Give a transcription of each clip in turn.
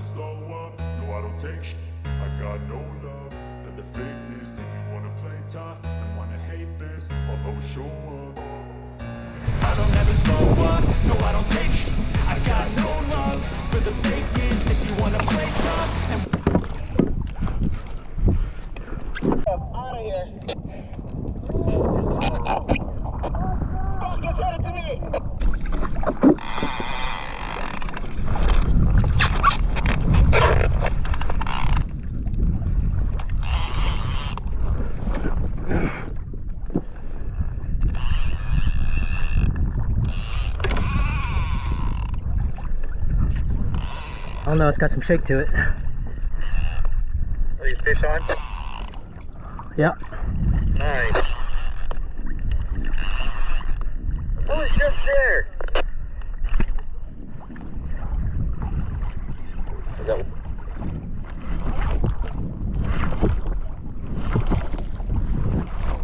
never slow up, no I don't take shit. I got no love for the fakeness. If you wanna play tough and wanna hate this, I'll always show up. I don't ever slow up, no I don't take shit. I got no love for the fakeness. If you wanna play tough and out of here. Fuck, it's headed to me. I don't know, it's got some shake to it. Are these fish on? Yep. Nice. Oh, it's just there. Is that...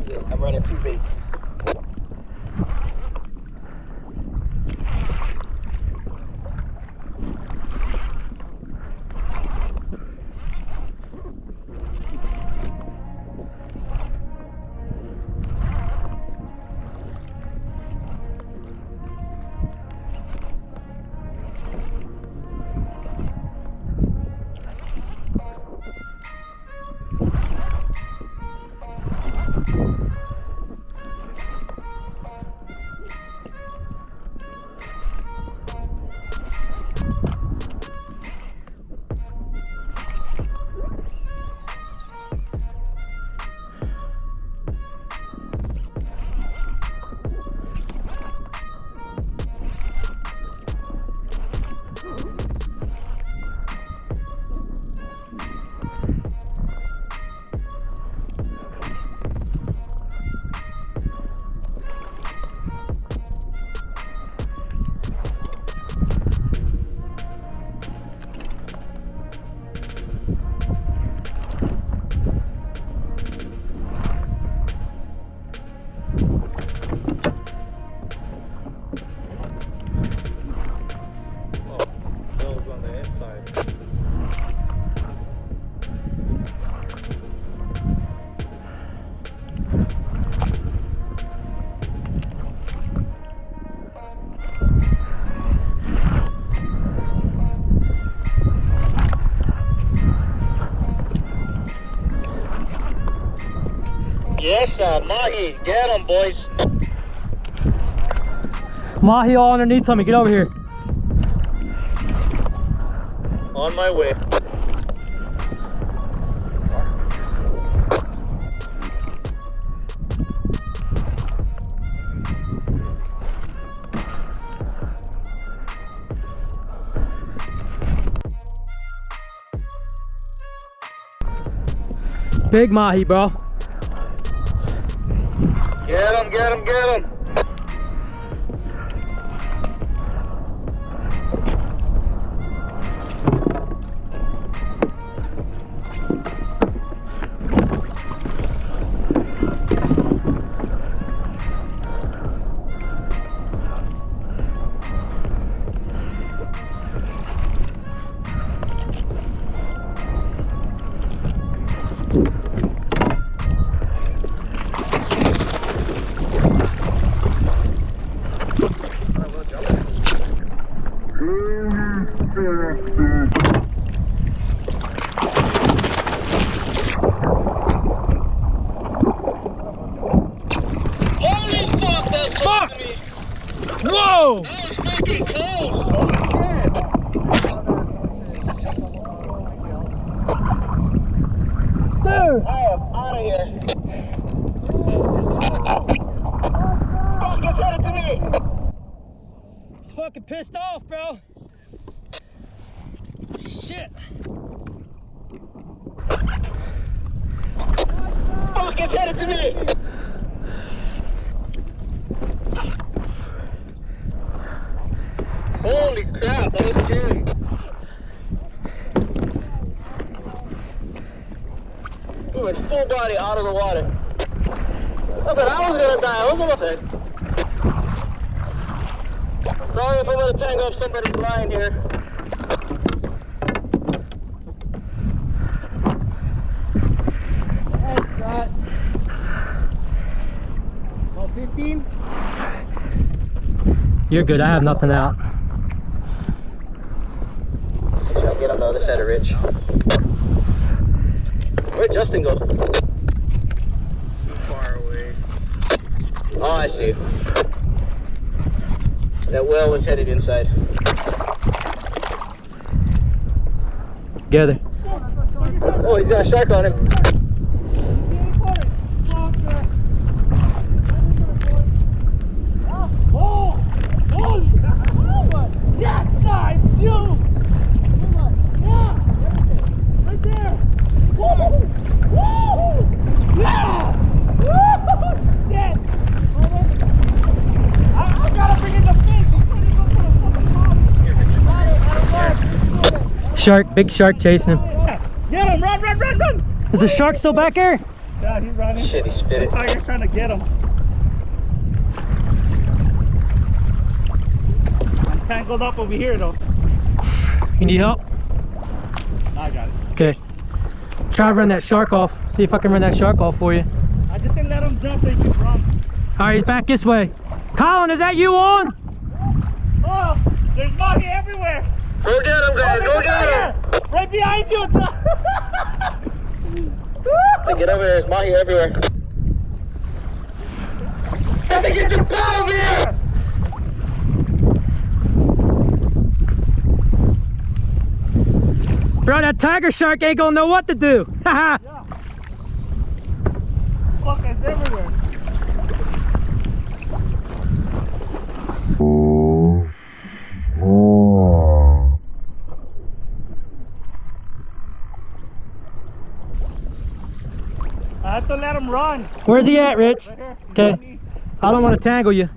Yeah, I'm running 2 baits. Yes, Mahi, get him, boys. Mahi all underneath me, get over here. On my way. Big Mahi, bro. Get him, get him, get him. Whoa! Dude! I am out of here. Fuck, it's headed to me. He's fucking pissed off, bro. Shit. Fuck, it's headed to me. Holy crap, that was scary. He went full body out of the water. I thought I was gonna die. I was almost dead. Sorry if I'm gonna tangle up somebody's line here. You're good. I have nothing out. Try to get on the other side of Rich. Where'd Justin go? Far away. Oh, I see. That whale was headed inside. Get it. Oh, he's got a shark on him. Yes, guys, you! Yeah! Right there! Woo! Woo! Yeah! Woo! Yes! I gotta bring in the fish! He's trying to go for the fucking body! Shark, big shark chasing him. Get him! Run, run, run, run! Is the shark still back here? Yeah, he's running. Shit, he spit it. Tiger's trying to get him. I'm tangled up over here though. You need help? I got it. Okay. Try to run that shark off. See if I can run that shark off for you. I just didn't let him jump so he can run. Alright, he's back this way. Colin, is that you on? Oh, there's Mahi everywhere. Go get him, guys. Go get him. Right behind you. Get over there. There's Mahi everywhere. I think it's a ball here. Bro, that tiger shark ain't gonna know what to do. Haha. Yeah. Fuck, it's everywhere. I have to let him run. Where's he at, Rich? Right here. He's Okay. on me. I don't want to tangle you.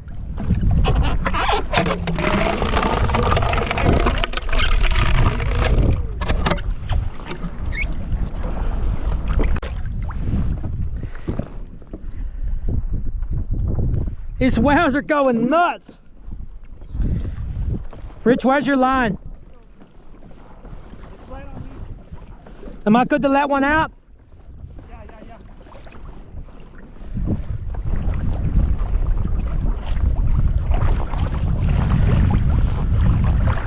These whales are going nuts. Rich, where's your line? It's right on me. Am I good to let one out? Yeah, yeah,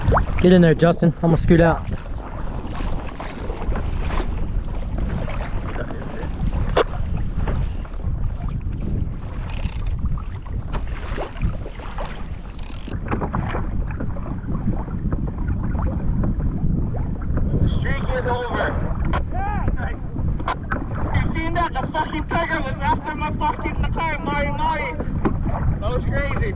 yeah. Get in there, Justin. I'm gonna scoot out. Streak is over. You seen that? The fucking tiger was after my fucking car, Mahi Mahi. That was crazy.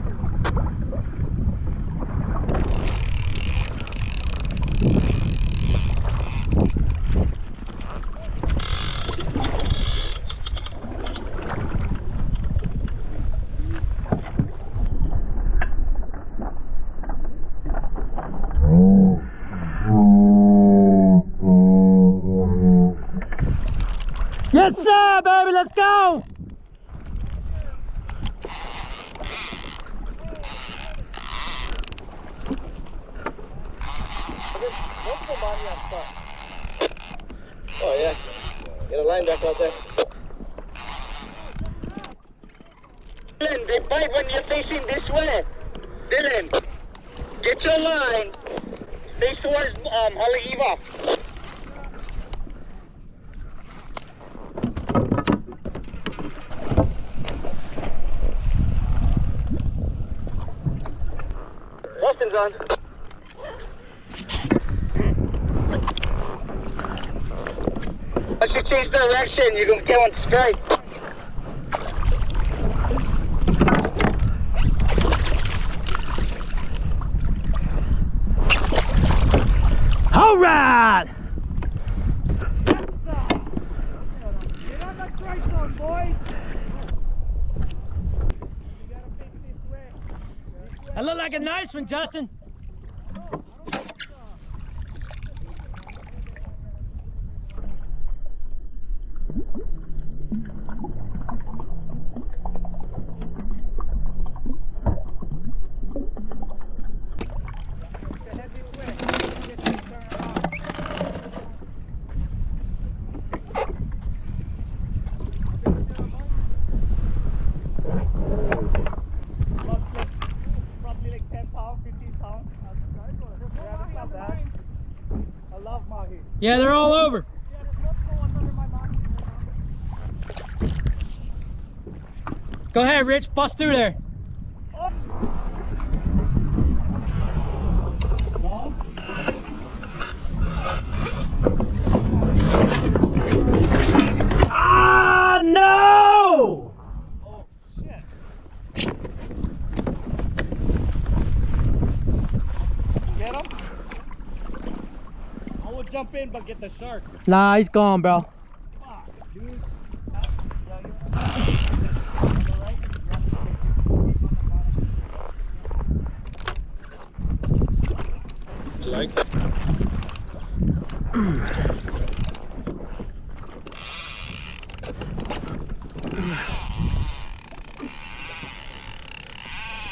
Yes, sir, baby. Let's go. Oh yeah. Get a line back out there. Dylan, they bite when you're facing this way. Dylan, get your line. Face towards Holly Eva. Justin's on. Once you change direction, you're gonna get one straight. All right. Get on the strike zone, boys. You gotta face this way. That looked like a nice one, Justin. Head this way. Get this turn around. Probably like 10 Yeah, they're all over. Yeah, there's multiple ones under my box. Go ahead, Rich. Bust through there. Ah, no! Oh, shit. You get him? I will jump in but get the shark. Nah, he's gone, bro. Fuck, dude. Like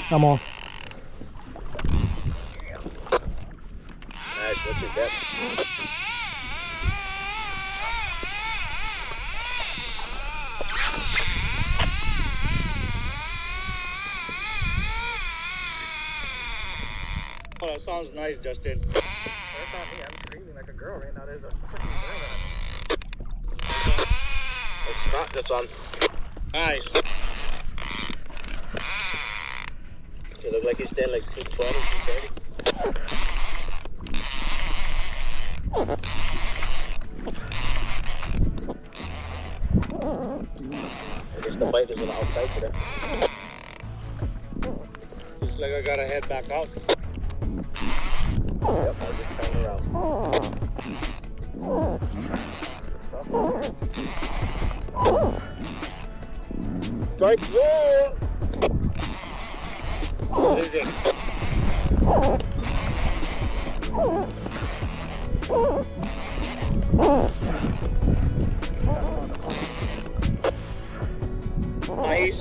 Come on. nice, what's your bet? Oh, that sounds nice, Justin. That's not me. I'm screaming like a girl right now. There's a freaking girl It's not this one. Nice. You look like you stand like 220, 230. I guess the bite is on the outside today. Looks like I gotta head back out. Yep, I'll just turn around. Strike roll! What is it? Nice.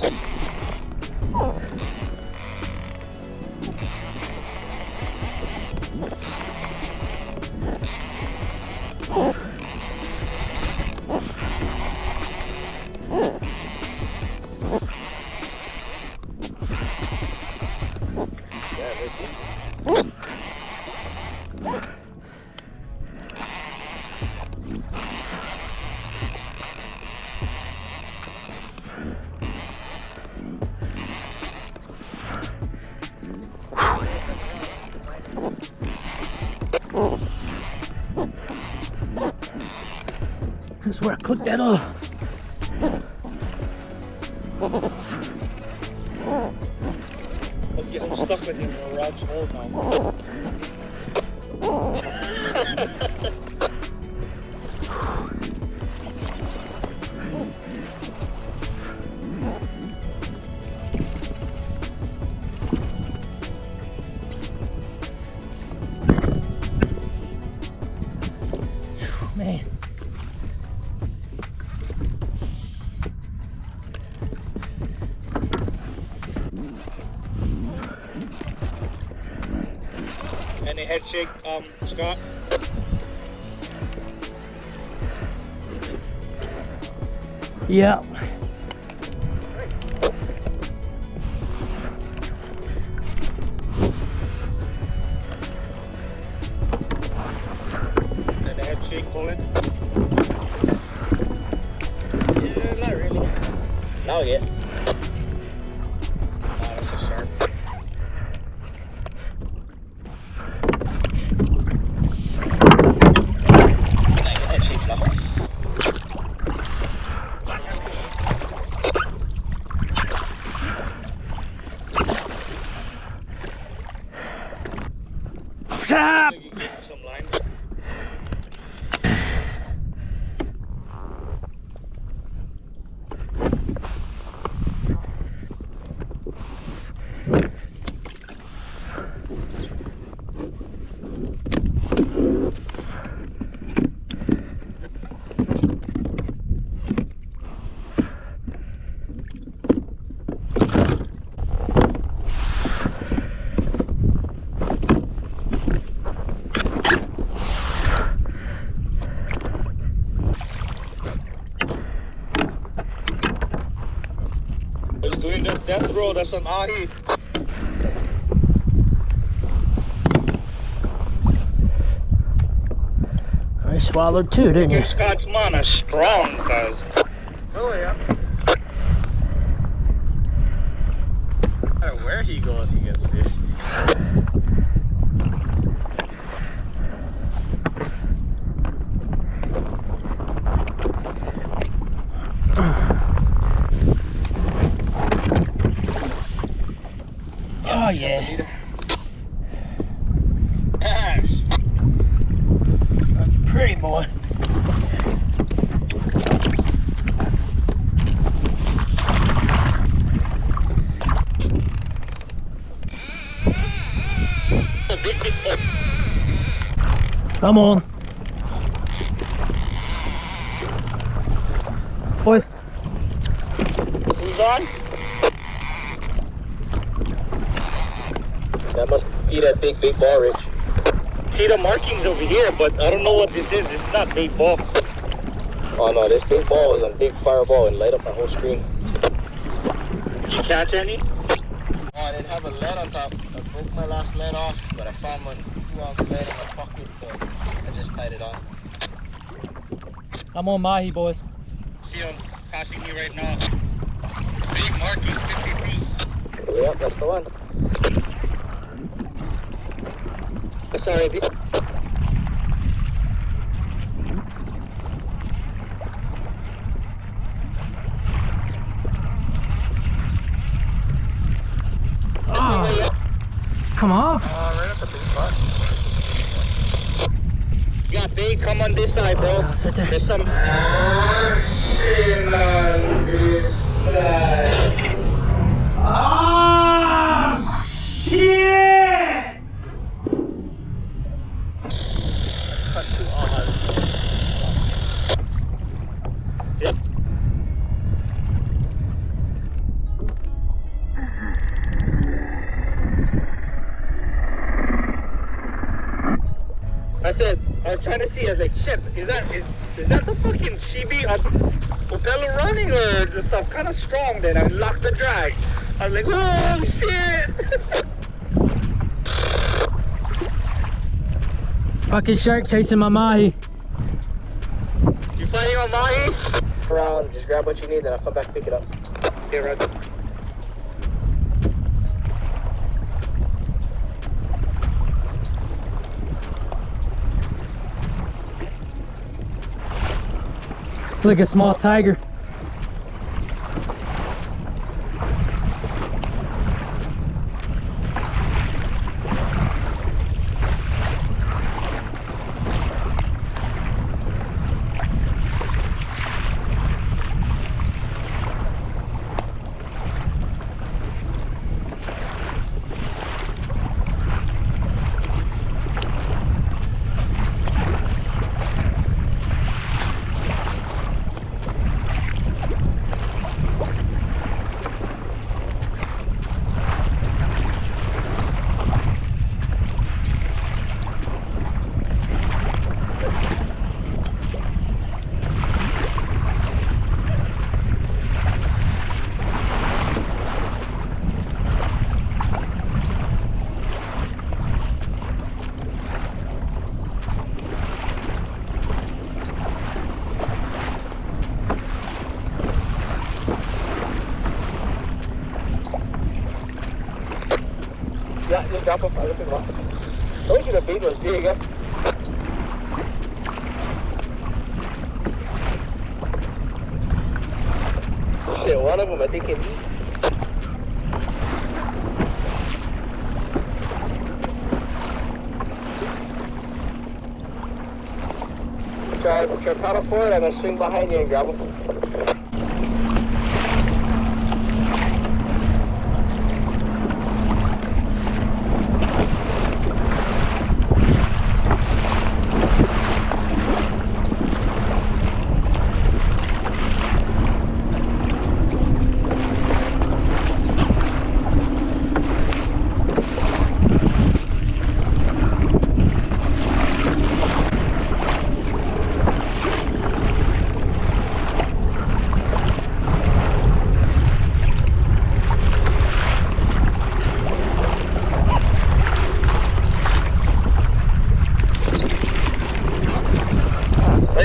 That's where I clicked that off. I'm getting stuck with him in a rod's hole now. Man. Any head shake, Scott? Yeah. Any head shake pulling? Yeah, not really. Now yeah. That's a sharp. Stop! Some line. It's doing that death roll, that's an Mahi. I swallowed two, didn't you? Your Scotsman is strong, cuz. Oh yeah. No matter where he goes, he gets fish. Oh yeah. Yes. That's a pretty boy. Come on. Boys. Who's on? That must be that big ball, Rich. See the markings over here, but I don't know what this is. It's not big ball. Oh no, this big ball was a big fireball and light up my whole screen. Did you catch any? Oh, I didn't have a lead on top. I broke my last lead off, but I found one 2-ounce lead in my pocket, so I just tied it on. I'm on Mahi, boys. See him passing me right now. Big markings, 50 feet. Yep, that's the one. Sorry, Oh, come off. Right up at the spot. yeah, big, come on this side, bro. Oh, it's right there. There's some. Oh, shit! Yep. I said, I was trying to see, I was like, shit, is that the fucking Shibi propeller running, or is the stuff kind of strong? Then I locked the drag. I was like, oh shit! Fucking shark chasing my Mahi. You finding a Mahi? Around, just grab what you need and I'll come back and pick it up. Okay, right. Look, a small tiger. Yeah, just drop him. I'll pick him up. Told you the bait was big, eh? Shit, one of them I think can eat. Try paddle forward, I'm gonna swing behind you and grab him.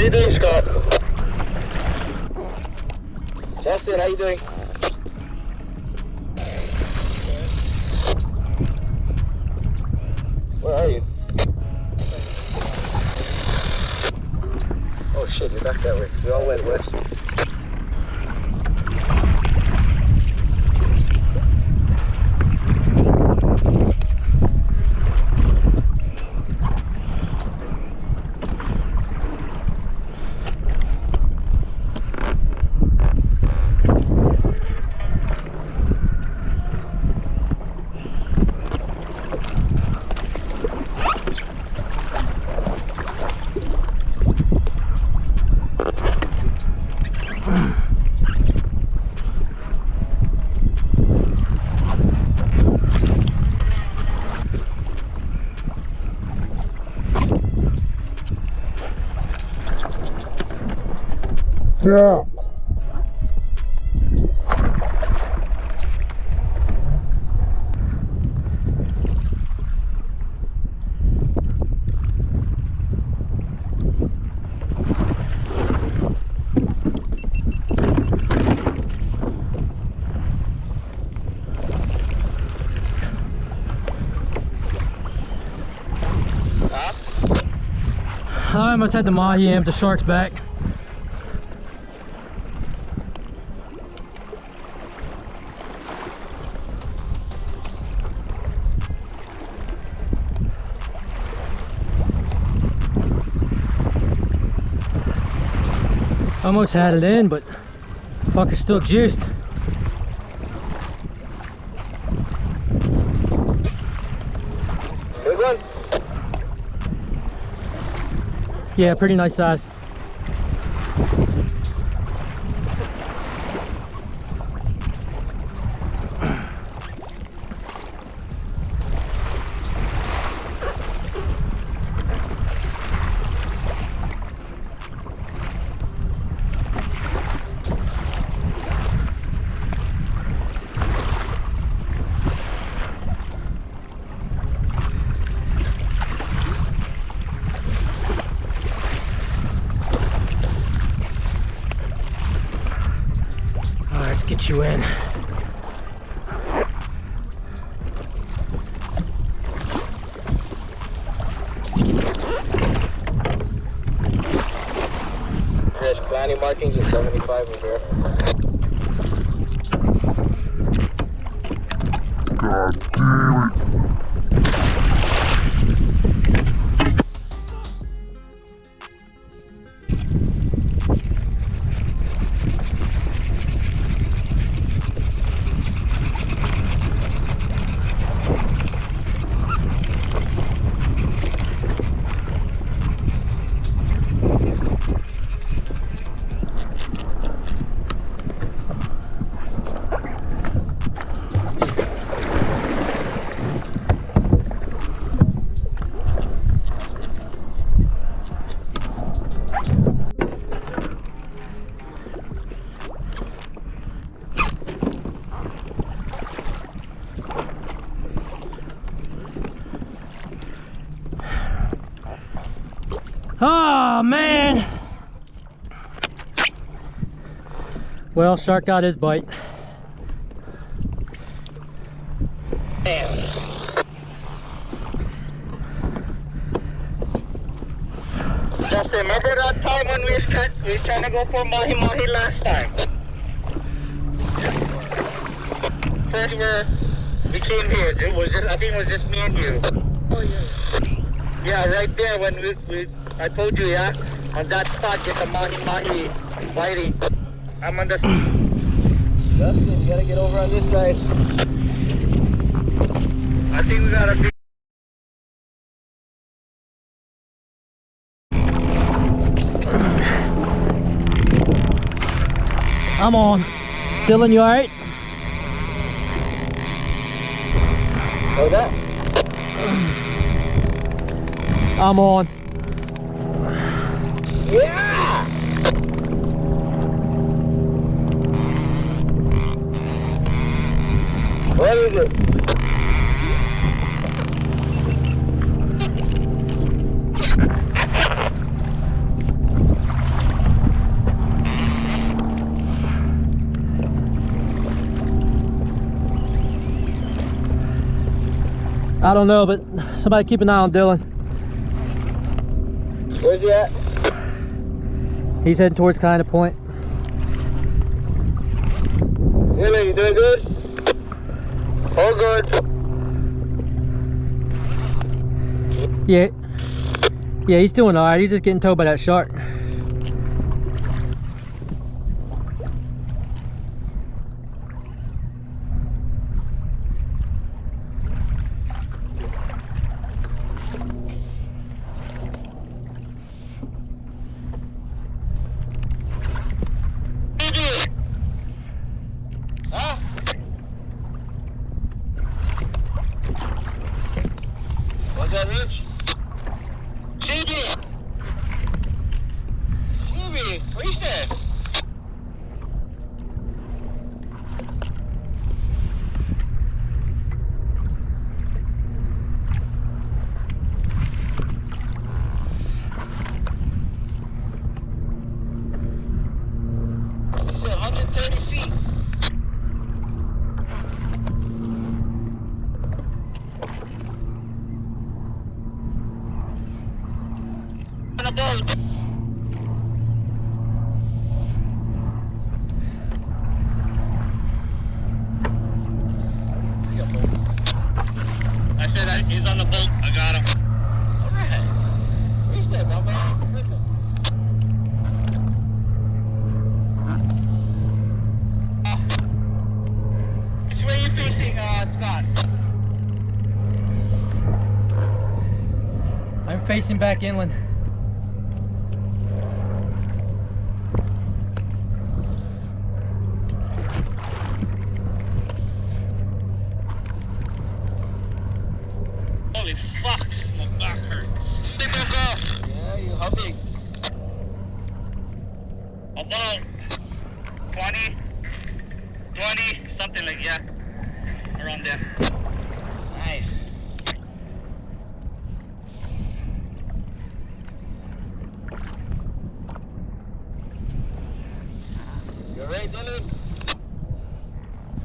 you doing, Scott? Justin, how you doing? Where are you? Oh shit, you're back that way. We all went west. Yeah. I almost had the Mahi amp the shark's back. Almost had it in, but fucker's still juiced. Good one. Yeah, pretty nice size. Get you in. There's plenty markings at 75 in here. God damn it. Oh man! Well, shark got his bite. Just remember that time when we was trying to go for Mahi Mahi last time? First we came here, it was just, I think it was just me and you. Oh yeah. Yeah, right there when I told you, yeah? On that spot, get the Mahi Mahi biting. I'm on the... Justin, you gotta get over on this side. I think we gotta be... I'm on. Dylan, you alright? How's that? I'm on. Yeah! What is it? I don't know, but somebody keep an eye on Dylan. Where's he at? He's heading towards kind of point. Dylan, you doing good? All good. Yeah. Yeah, he's doing alright. He's just getting towed by that shark. Huh? What's that, Rich? Shibi! Shibi, where's that? It's 130 feet. On a boat. I said he's on the boat. I got him. Alright. Where's that, Mama? Which way are you facing, Scott? I'm facing back inland. Holy fuck, my back hurts. They broke off. Yeah, you how big? About 20, something like that. Around there. Nice. You ready, Dylan?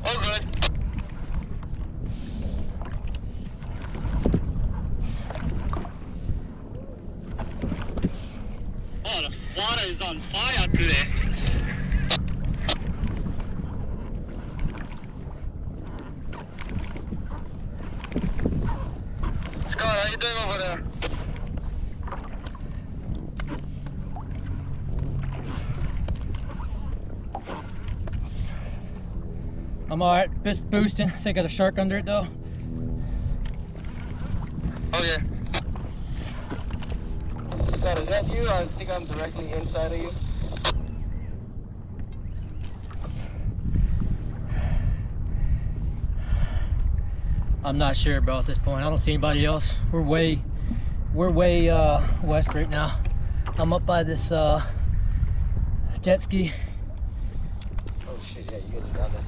All good. Oh, the water is on fire today. Scott, how you doing over there? I'm alright. Fist boosting. I think I got a shark under it though. Oh yeah. Scott, is that you? I think I'm directly inside of you. I'm not sure, bro, at this point. I don't see anybody else. We're way west right now. I'm up by this jet ski. Oh shit, yeah, you guys are down there.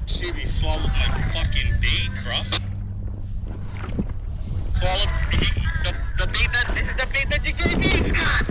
Shibi swallowed my fucking bait, bro. Swallowed the bait that, this is the bait that you gave me, Scott!